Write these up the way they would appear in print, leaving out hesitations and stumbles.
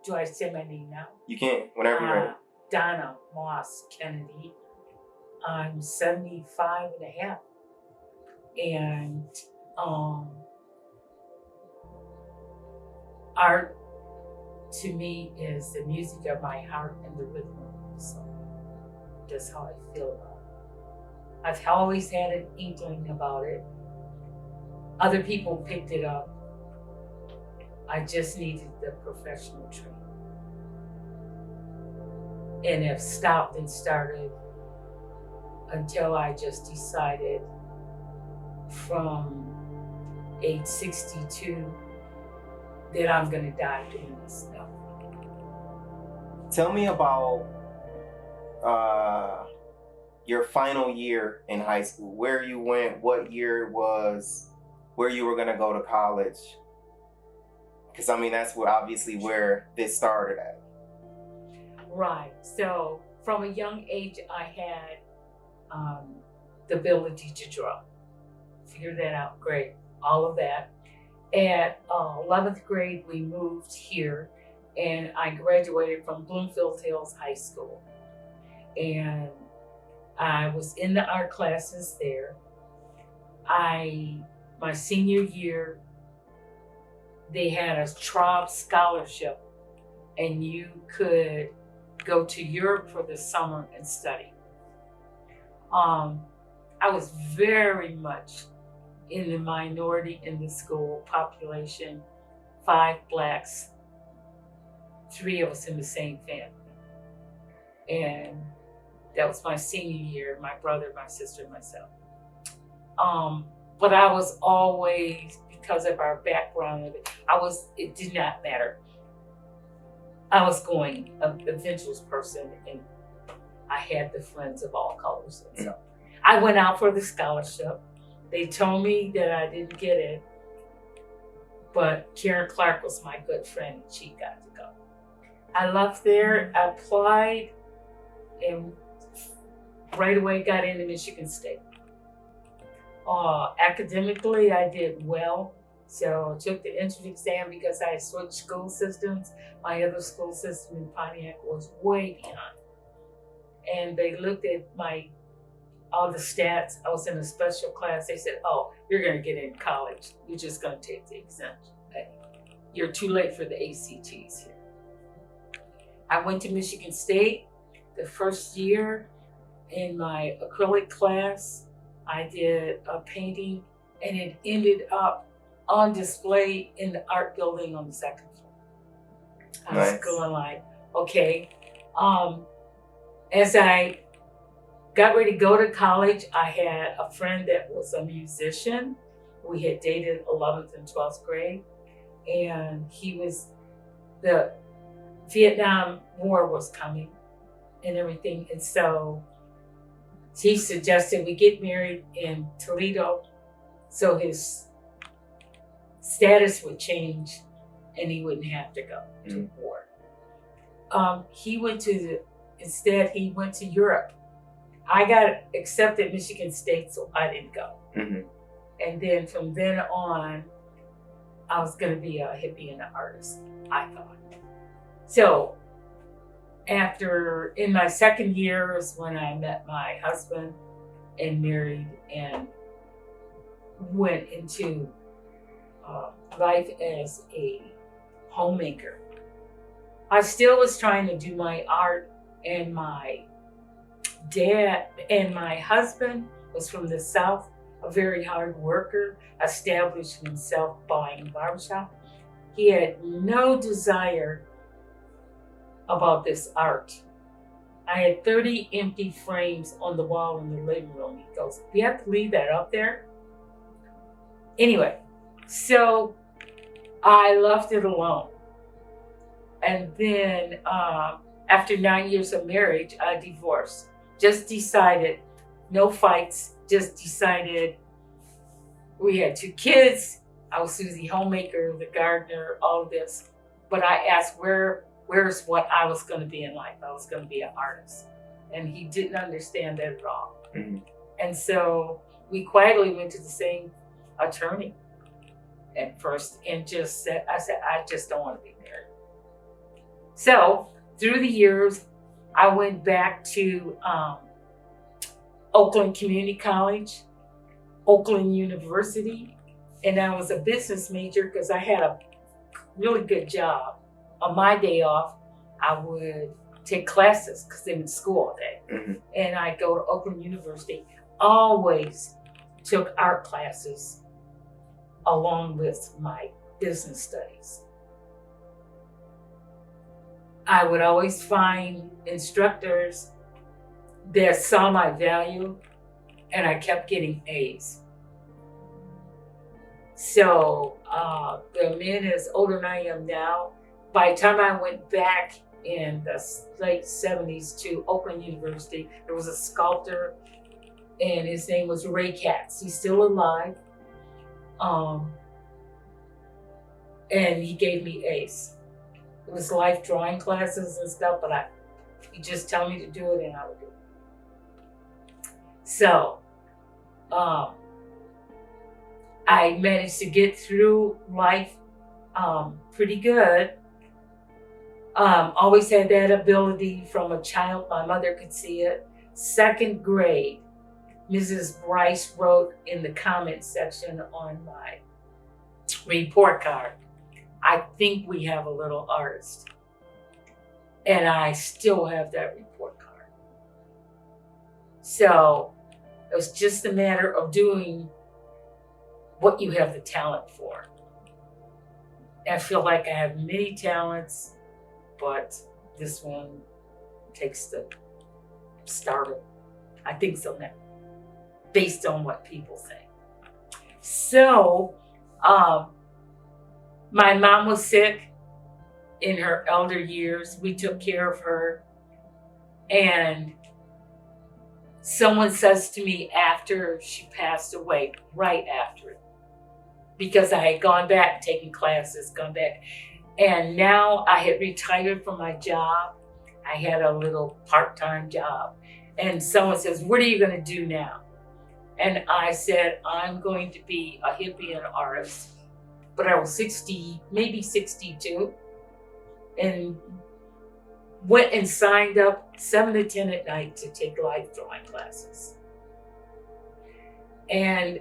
Do I say my name now? You can, whenever you're ready. Donna Kennedy. I'm 75 and a half. And art to me is the music of my heart and the rhythm of my soul. That's how I feel about it. I've always had an inkling about it. Other people picked it up. I just needed the professional training. And have stopped and started until I just decided from age 62 that I'm gonna die doing this stuff. Tell me about your final year in high school, where you went, what year it was, where you were gonna go to college. Because I mean, that's obviously where this started at. Right, so from a young age, I had the ability to draw. Figured that out, great, all of that. At 11th grade, we moved here and I graduated from Bloomfield Hills High School. And I was in the art classes there. My senior year, they had a Traub scholarship and you could go to Europe for the summer and study. I was very much in the minority in the school population, 5 Blacks, 3 of us in the same family. And that was my senior year, my brother, my sister, and myself. But I was always, because of our background, it did not matter. I was going an adventurous person and I had the friends of all colors. And so I went out for the scholarship. They told me that I didn't get it, but Karen Clark was my good friend and she got to go. I left there, I applied, and right away got into Michigan State. Academically, I did well. So I took the entrance exam because I had switched school systems. My other school system in Pontiac was way behind. And they looked at all the stats. I was in a special class. They said, oh, you're gonna get in college. You're just gonna take the exam. You're too late for the ACTs here. I went to Michigan State. The first year in my acrylic class, I did a painting and it ended up on display in the art building on the 2nd floor. I was going like, okay. As I got ready to go to college, I had a friend that was a musician. We had dated 11th and 12th grade. And the Vietnam War was coming and everything. And so he suggested we get married in Toledo so his status would change and he wouldn't have to go to war. Instead, he went to Europe. I got accepted at Michigan State, so I didn't go. Mm-hmm. And then from then on, I was gonna be a hippie and an artist, I thought. So in my second year is when I met my husband and married and went into life as a homemaker. I still was trying to do my art, and my dad and my husband was from the South, a very hard worker, established himself buying a barbershop. He had no desire about this art. I had 30 empty frames on the wall in the living room. He goes, you have to leave that up there? Anyway, so I left it alone. And then after 9 years of marriage, I divorced. Just decided, no fights, just decided we had 2 kids. I was Susie Homemaker, the gardener, all of this. But I asked where's what I was going to be in life. I was going to be an artist. And he didn't understand that at all. Mm-hmm. And so we quietly went to the same attorney at first and just said, I just don't want to be married. So through the years, I went back to Oakland Community College, Oakland University, and I was a business major because I had a really good job. On my day off, I would take classes because they were in school all day. Mm-hmm. And I go to Oakland University, always took art classes along with my business studies. I would always find instructors that saw my value, and I kept getting A's. So the man is older than I am now. By the time I went back in the late 70s to Oakland University, there was a sculptor, and his name was Ray Katz. He's still alive. And he gave me A's. It was life drawing classes and stuff, but he just tell me to do it and I would do it. So I managed to get through life pretty good. Always had that ability from a child. My mother could see it. Second grade, Mrs. Bryce wrote in the comment section on my report card, "I think we have a little artist." And I still have that report card. So it was just a matter of doing what you have the talent for. I feel like I have many talents, but this one takes the start. I think so now, based on what people think. So, my mom was sick in her elder years. We took care of her. And someone says to me after she passed away, right after it, because I had gone back, taking classes, gone back. And now I had retired from my job. I had a little part-time job. And someone says, "What are you going to do now?" And I said, "I'm going to be a hippie and artist." But I was 60, maybe 62, and went and signed up 7 to 10 at night to take life drawing classes. And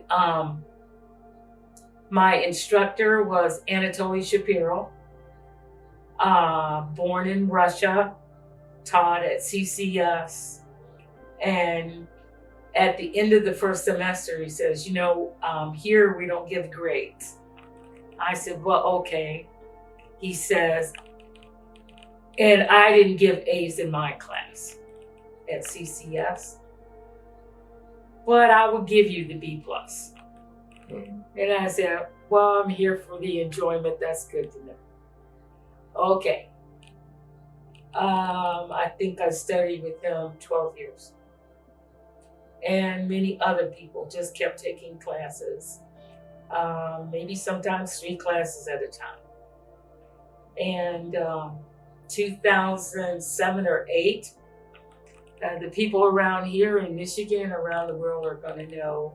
my instructor was Anatoly Shapiro, born in Russia, taught at CCS. And at the end of the first semester, he says, "Here we don't give grades." I said, "Well, okay." He says, and I didn't give A's in my class at CCS, but I will give you the B+. Mm-hmm. And I said, "Well, I'm here for the enjoyment. That's good to know." Okay. I think I studied with him 12 years. And many other people just kept taking classes. Maybe sometimes 3 classes at a time. And 2007 or 8, the people around here in Michigan, around the world, are going to know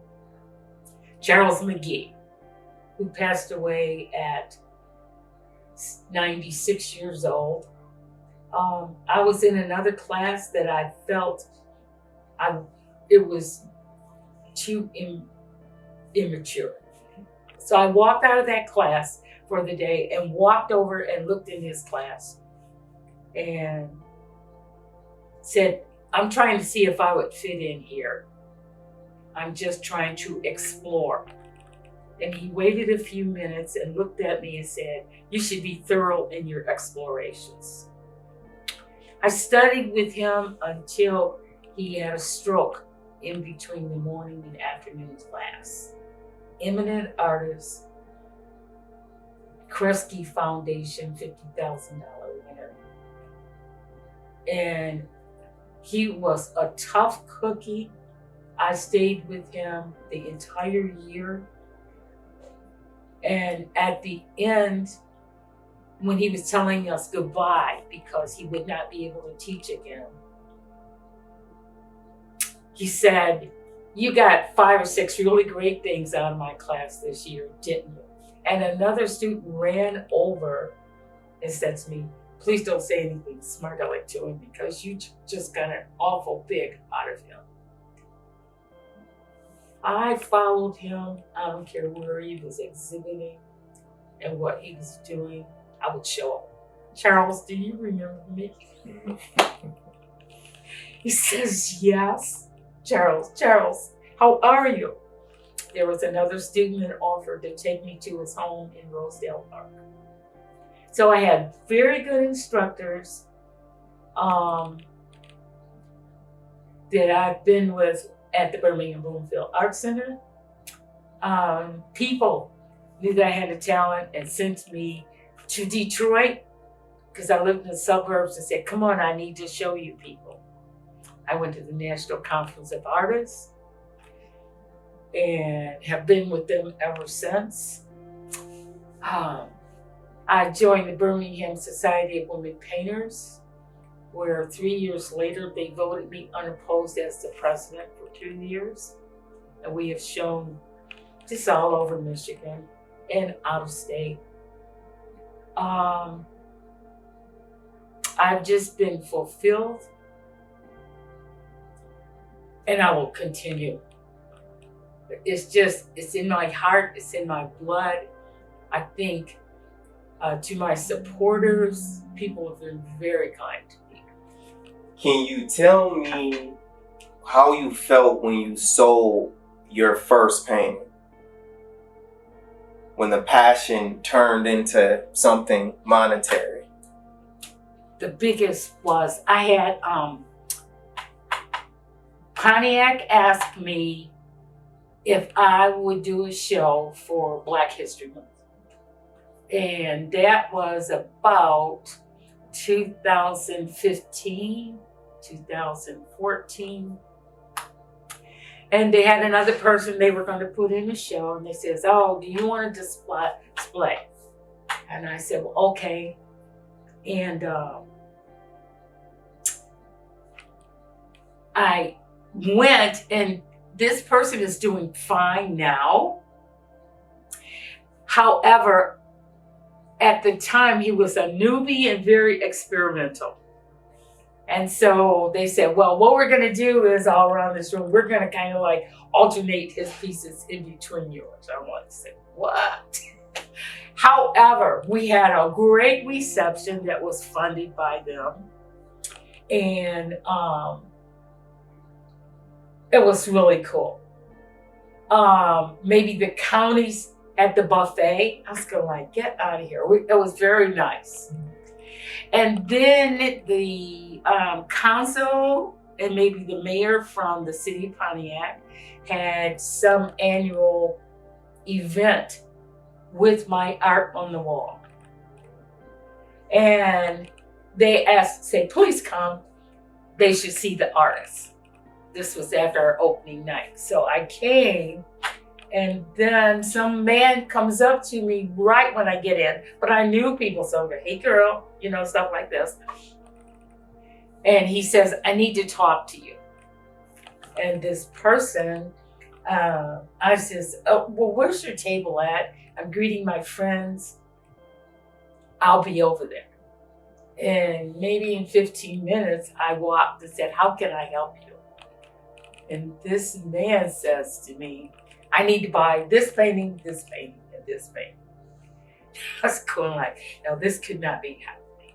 Charles McGee, who passed away at 96 years old. I was in another class that I felt it was too immature. So I walked out of that class for the day and walked over and looked in his class and said, "I'm trying to see if I would fit in here. I'm just trying to explore." And he waited a few minutes and looked at me and said, "You should be thorough in your explorations." I studied with him until he had a stroke in between the morning and afternoon class. Eminent artist, Kresge Foundation, $50,000 winner. And he was a tough cookie. I stayed with him the entire year. And at the end, when he was telling us goodbye because he would not be able to teach again, he said, "You got 5 or 6 really great things out of my class this year, didn't you?" And another student ran over and said to me, please don't say anything smart aleck to him because you just got an awful big out of him. I followed him. I don't care where he was exhibiting and what he was doing. I would show up. Charles, do you remember me? He says, yes. Charles, how are you? There was another student that offered to take me to his home in Rosedale Park. So I had very good instructors that I've been with at the Birmingham Bloomfield Art Center. People knew that I had a talent and sent me to Detroit because I lived in the suburbs and said, come on, I need to show you people. I went to the National Conference of Artists and have been with them ever since. I joined the Birmingham Society of Women Painters, where 3 years later, they voted me unopposed as the president for 2 years. And we have shown just all over Michigan and out of state. I've just been fulfilled, and I will continue. It's in my heart, it's in my blood. I think to my supporters, people have been very kind to me. Can you tell me how you felt when you sold your first painting? When the passion turned into something monetary? The biggest was I had Pontiac asked me if I would do a show for Black History Month. And that was about 2015, 2014. And they had another person they were going to put in a show, and they says, oh, do you want to display? And I said, well, okay. And I went, and this person is doing fine now. However, at the time, he was a newbie and very experimental. And so they said, well, what we're going to do is all around this room, we're going to kind of like alternate his pieces in between yours. I want to say, what? However, we had a great reception that was funded by them. And it was really cool. Maybe the counties at the buffet, I was going like, get out of here. It was very nice. And then the council and maybe the mayor from the city of Pontiac had some annual event with my art on the wall. And they asked, say, please come. They should see the artist. This was after our opening night. So I came, and then some man comes up to me right when I get in, but I knew people, so I go, hey girl, you know, stuff like this. And he says, I need to talk to you. And this person, I says, oh, well, where's your table at? I'm greeting my friends. I'll be over there. And maybe in 15 minutes, I walked and said, how can I help you? And this man says to me, I need to buy this painting, and this painting. I was going like, no, this could not be happening.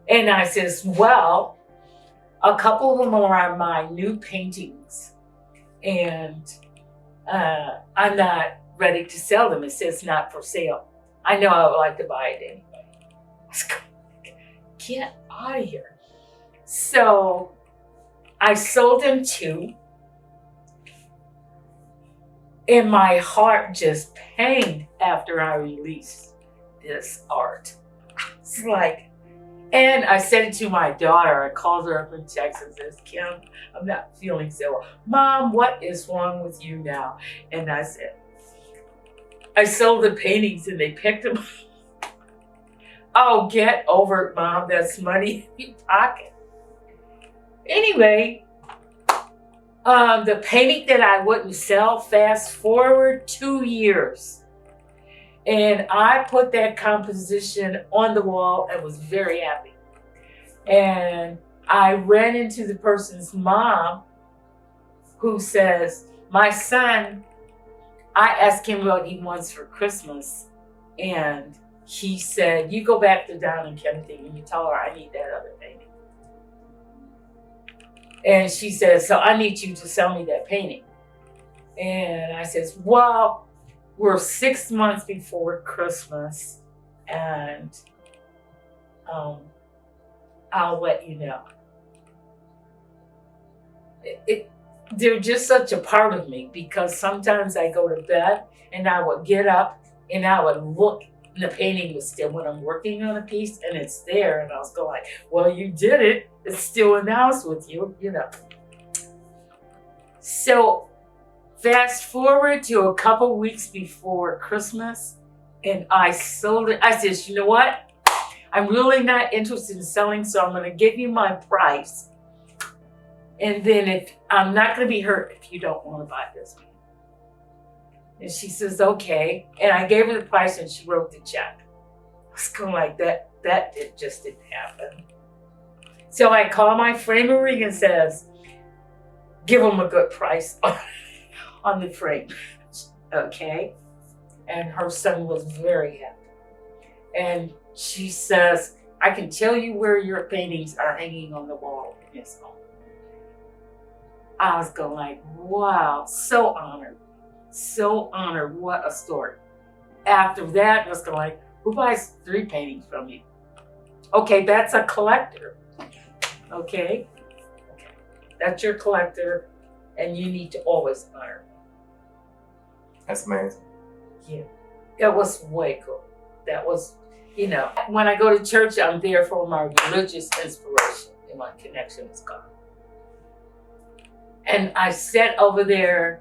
And I says, well, a couple of them are my new paintings, and I'm not ready to sell them. It says not for sale. I know I would like to buy it anyway. I was going like, get out of here. So I sold them 2. And my heart just pained after I released this art. It's like, and I said it to my daughter. I called her up in Texas and says, Kim, I'm not feeling so well. Mom, what is wrong with you now? And I said, I sold the paintings and they picked them up. Oh, get over it, Mom. That's money in your pocket. Anyway, the painting that I wouldn't sell, fast forward 2 years. And I put that composition on the wall and was very happy. And I ran into the person's mom who says, my son, I asked him what he wants for Christmas. And he said, you go back to Donna Kennedy and you tell her I need that other painting. And she says, so I need you to sell me that painting. And I says, well, we're 6 months before Christmas and I'll let you know. They're just such a part of me because sometimes I go to bed and I would get up and I would look and the painting was still when I'm working on a piece and it's there and I was going like, well, you did it. It's still in the house with you, you know. So fast forward to a couple weeks before Christmas and I sold it. I said, you know what? I'm really not interested in selling, so I'm going to give you my price. And then if I'm not going to be hurt if you don't want to buy this. And she says, okay. And I gave her the price and she wrote the check. I was going like that. It just didn't happen. So I call my framery and says, give them a good price on the frame. Okay. And her son was very happy. And she says, I can tell you where your paintings are hanging on the wall in his home. I was going like, wow, so honored. So honored. What a story. After that, I was going like, who buys 3 paintings from you? Okay, that's a collector. Okay? That's your collector, and you need to always honor. That's amazing. Yeah. It was way cool. That was, you know, when I go to church, I'm there for my religious inspiration and my connection with God. And I sat over there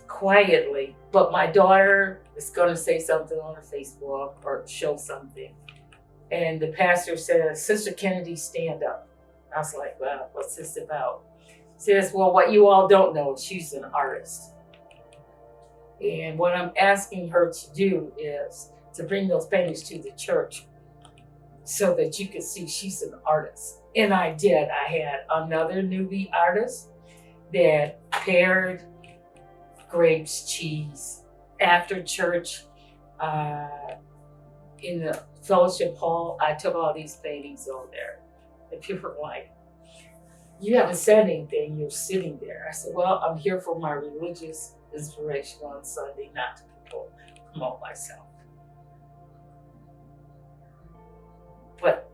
quietly, but my daughter is going to say something on her Facebook or show something. And the pastor says, Sister Kennedy, stand up. I was like, well, what's this about? He says, well, what you all don't know, she's an artist. And what I'm asking her to do is to bring those paintings to the church so that you can see she's an artist. And I did. I had another newbie artist that paired grapes, cheese. After church, in the fellowship hall, I took all these paintings over there. And people were like, you haven't said anything, you're sitting there. I said, well, I'm here for my religious inspiration on Sunday, not to promote myself. But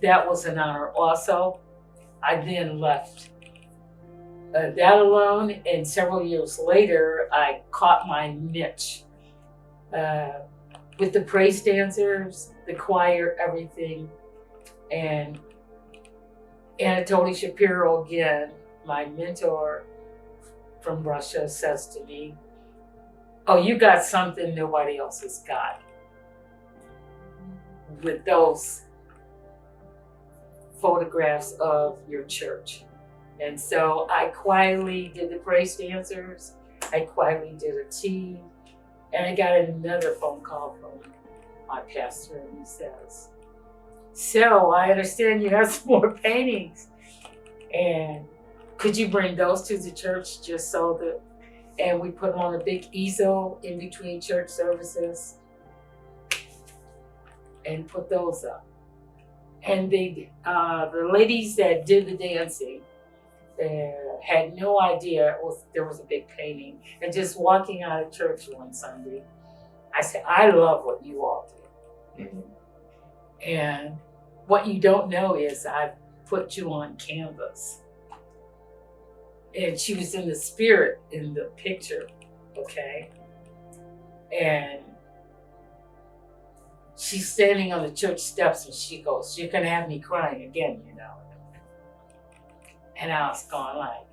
that was an honor also. I then left that alone, and several years later, I caught my niche with the praise dancers, the choir, everything. And Anatoly Shapiro, again, my mentor from Russia, says to me, oh, you got something nobody else has got with those photographs of your church. And so I quietly did the praise dancers. I quietly did a team. And I got another phone call from my pastor, and he says, so I understand you have some more paintings. And could you bring those to the church just so that, and we put them on a big easel in between church services and put those up. And the ladies that did the dancing had no idea there was a big painting. And just walking out of church one Sunday, I said, I love what you all do. Mm-hmm. And what you don't know is I've put you on canvas. And she was in the spirit in the picture, okay? And she's standing on the church steps and she goes, you're gonna have me crying again, you know. And I was going like,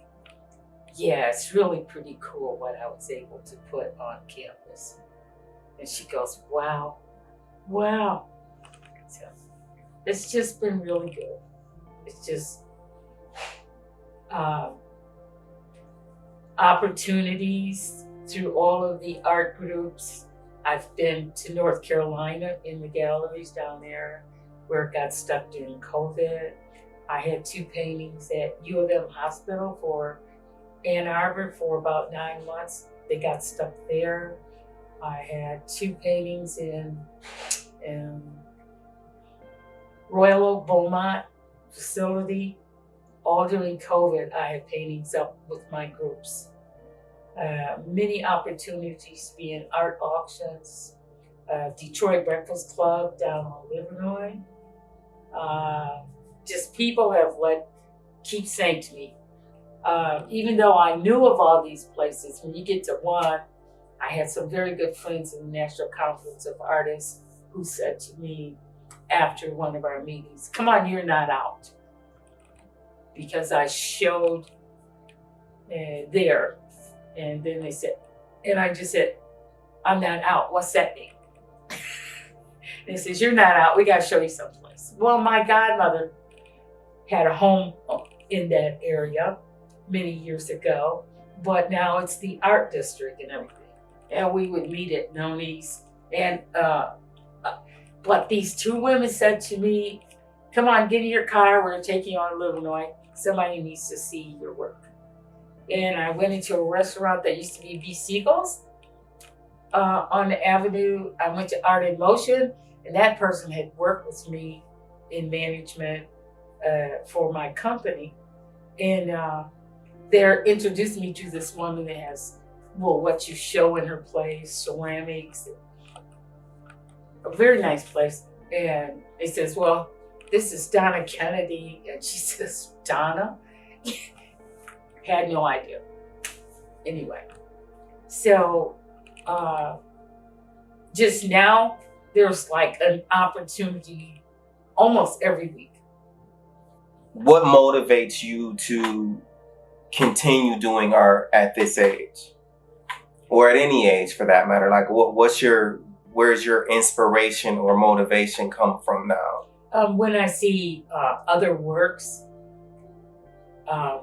yeah, it's really pretty cool what I was able to put on canvas. And she goes, wow, wow. So it's just been really good. It's just opportunities through all of the art groups. I've been to North Carolina in the galleries down there where it got stuck during COVID. I had 2 paintings at U of M Hospital for Ann Arbor for about 9 months. They got stuck there. I had 2 paintings in Royal Oak Beaumont facility. All during COVID, I had paintings up with my groups. Many opportunities to be in art auctions, Detroit Breakfast Club down in Illinois. Just people have keep saying to me, even though I knew of all these places, when you get to one, I had some very good friends in the National Conference of Artists who said to me after one of our meetings, come on, you're not out. Because I showed there. And then they said, and I just said, I'm not out. What's that mean? They says, you're not out. We got to show you someplace. Well, my godmother had a home in that area many years ago, but now it's the art district and everything. And we would meet at Noni's. And but these 2 women said to me, come on, get in your car. We're taking you on to Illinois. Somebody needs to see your work. And I went into a restaurant that used to be B. Siegel's on the avenue. I went to Art in Motion, and that person had worked with me in management for my company. And they're introducing me to this woman that has, what you show in her place, ceramics, a very nice place. And it says, well, this is Donna Kennedy. And she says, Donna? Had no idea. Anyway, so just now there's like an opportunity almost every week. What motivates you to continue doing art at this age? Or at any age for that matter? Like where's your inspiration or motivation come from now? When I see other works,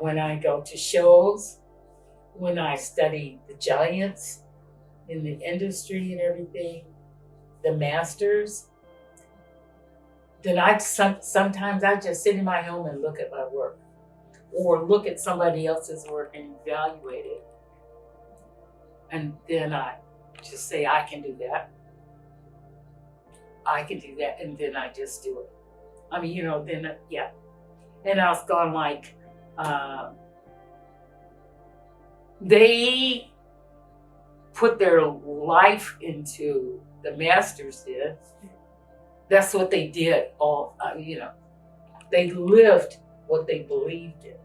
when I go to shows, when I study the giants in the industry and everything, the masters, then sometimes I just sit in my home and look at my work, or look at somebody else's work and evaluate it. And then I just say, I can do that. I can do that, and then I just do it. I mean, then, yeah. And I was going like, they put their life into, the masters did. That's what they did. They lived what they believed in.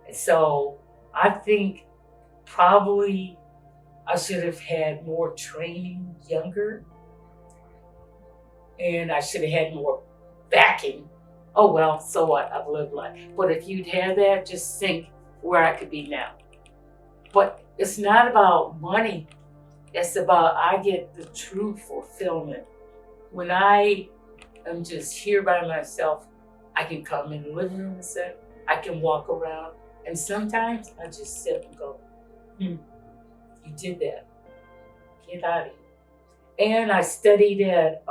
And so I think probably I should have had more training younger, and I should have had more backing. Oh well, so what? I've lived life. But if you'd had that, just think where I could be now. But it's not about money. It's about I get the true fulfillment. When I am just here by myself, I can come in the living room and sit. I can walk around. And sometimes I just sit and go, you did that. Get out of here. And I studied at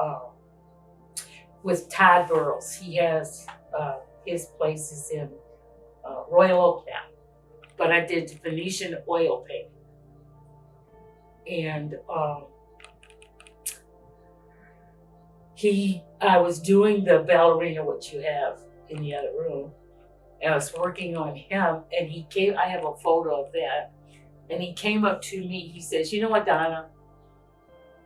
with Todd Burrows. He has his places in Royal Oak now. But I did Venetian oil painting. And I was doing the ballerina, which you have in the other room. And I was working on him, and I have a photo of that. And he came up to me, he says, you know what, Donna?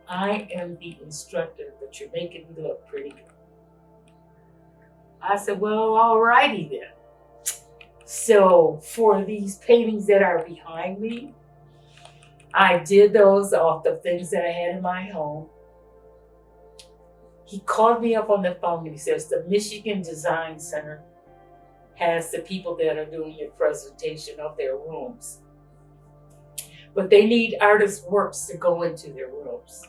I am the instructor, but you're making me look pretty good. I said, well, all righty then. So for these paintings that are behind me, I did those off the things that I had in my home. He called me up on the phone and he says, the Michigan Design Center has the people that are doing a presentation of their rooms. But they need artists' works to go into their rooms.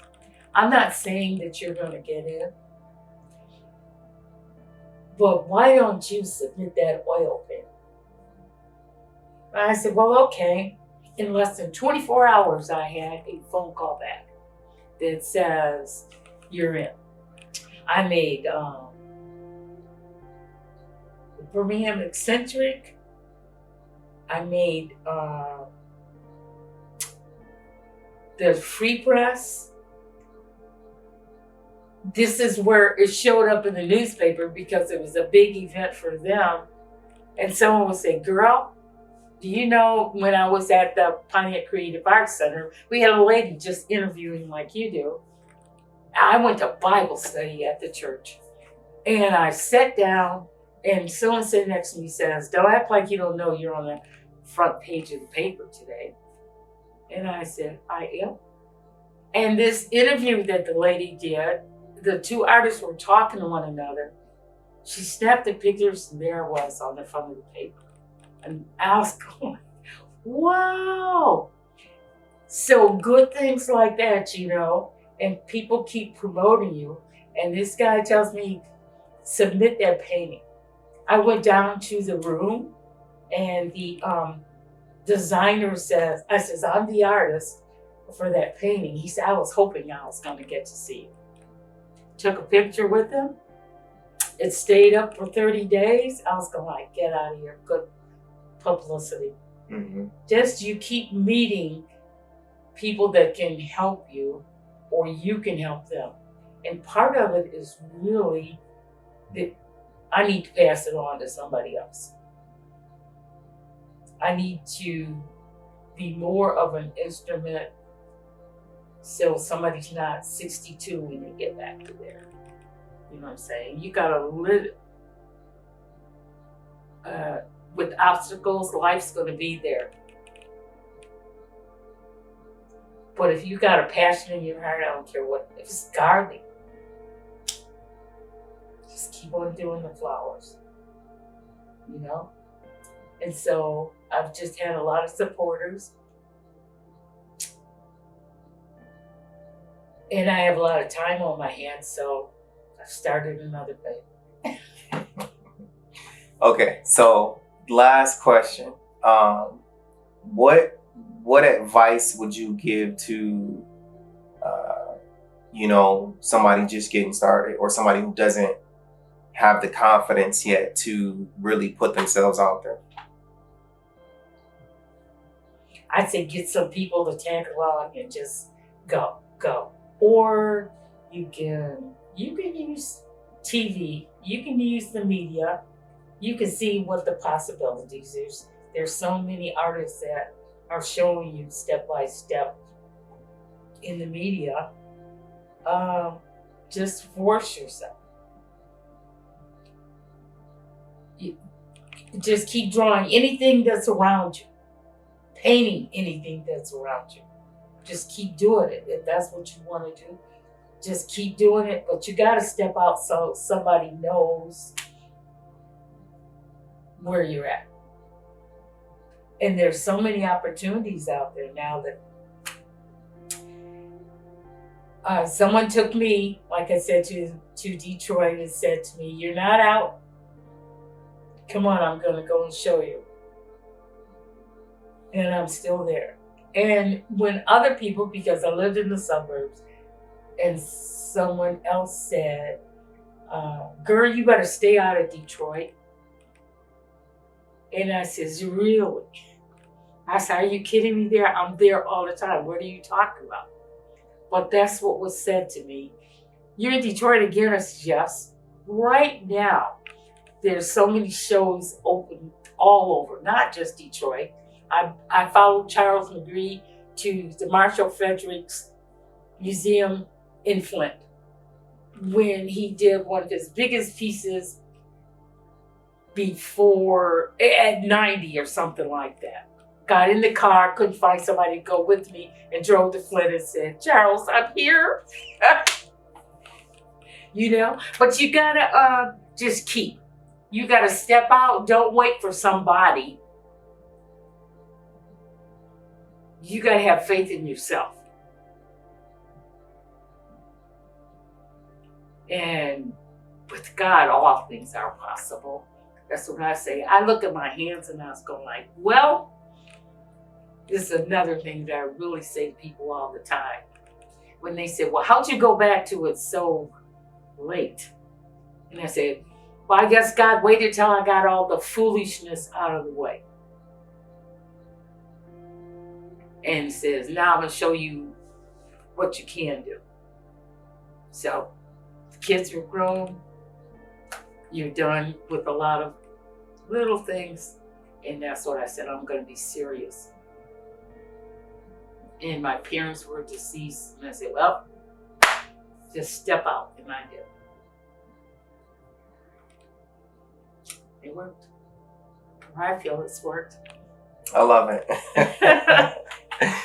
I'm not saying that you're going to get in, but why don't you submit that oil painting? I said, well, okay. in less than 24 hours, I had a phone call back that says, you're in. I made Birmingham eccentric. I made the free press. This is where it showed up in the newspaper because it was a big event for them. And someone would say, girl, do you know when I was at the Pontiac Creative Arts Center, we had a lady just interviewing like you do. I went to Bible study at the church. And I sat down and someone sitting next to me says, don't act like you don't know you're on the front page of the paper today. And I said, I am. And this interview that the lady did, the two artists were talking to one another. She snapped the pictures and there I was on the front of the paper. And I was going, wow. So good things like that, you know, and people keep promoting you. And this guy tells me, submit that painting. I went down to the room and the designer says, I'm the artist for that painting. He said, I was hoping I was going to get to see you. Took a picture with him. It stayed up for 30 days. I was going like, get out of here. Good publicity. Mm-hmm. Just you keep meeting people that can help you or you can help them. And part of it is really that I need to pass it on to somebody else. I need to be more of an instrument so somebody's not 62 when they get back to there. You know what I'm saying? You gotta live it. With obstacles, life's gonna be there. But if you got a passion in your heart, I don't care what, if it's gardening, just keep on doing the flowers, you know? And so I've just had a lot of supporters. And I have a lot of time on my hands, so I've started another thing. Okay, so last question. What advice would you give to somebody just getting started or somebody who doesn't have the confidence yet to really put themselves out there? I'd say get some people to tag along and just go. Or you can use TV, you can use the media, you can see what the possibilities is. There's so many artists that are showing you step by step in the media. Just force yourself. Just keep drawing anything that's around you, painting anything that's around you. Just keep doing it. If that's what you want to do, just keep doing it. But you got to step out so somebody knows where you're at. And there's so many opportunities out there now that someone took me, like I said, to Detroit and said to me, you're not out. Come on, I'm going to go and show you. And I'm still there. And when other people, because I lived in the suburbs, and someone else said, girl, you better stay out of Detroit. And I says, really? I said, are you kidding me there? I'm there all the time. What are you talking about? But that's what was said to me. You're in Detroit again? I said, yes. Right now, there's so many shows open all over, not just Detroit. I followed Charles McGree to the Marshall Fredericks Museum in Flint when he did one of his biggest pieces before, at 90 or something like that. Got in the car, couldn't find somebody to go with me, and drove to Flint and said, Charles, I'm here. You know, but you gotta just keep. You gotta step out, don't wait for somebody. You gotta have faith in yourself. And with God, all things are possible. That's what I say. I look at my hands and I was going like, well, this is another thing that I really say to people all the time. When they say, well, how'd you go back to it so late? And I said, well, I guess God waited till I got all the foolishness out of the way. And says, now I'm going to show you what you can do. So, the kids are grown. You're done with a lot of little things. And that's what I said, I'm going to be serious. And my parents were deceased. And I said, well, just step out. And I did. It worked. I feel it's worked. I love it.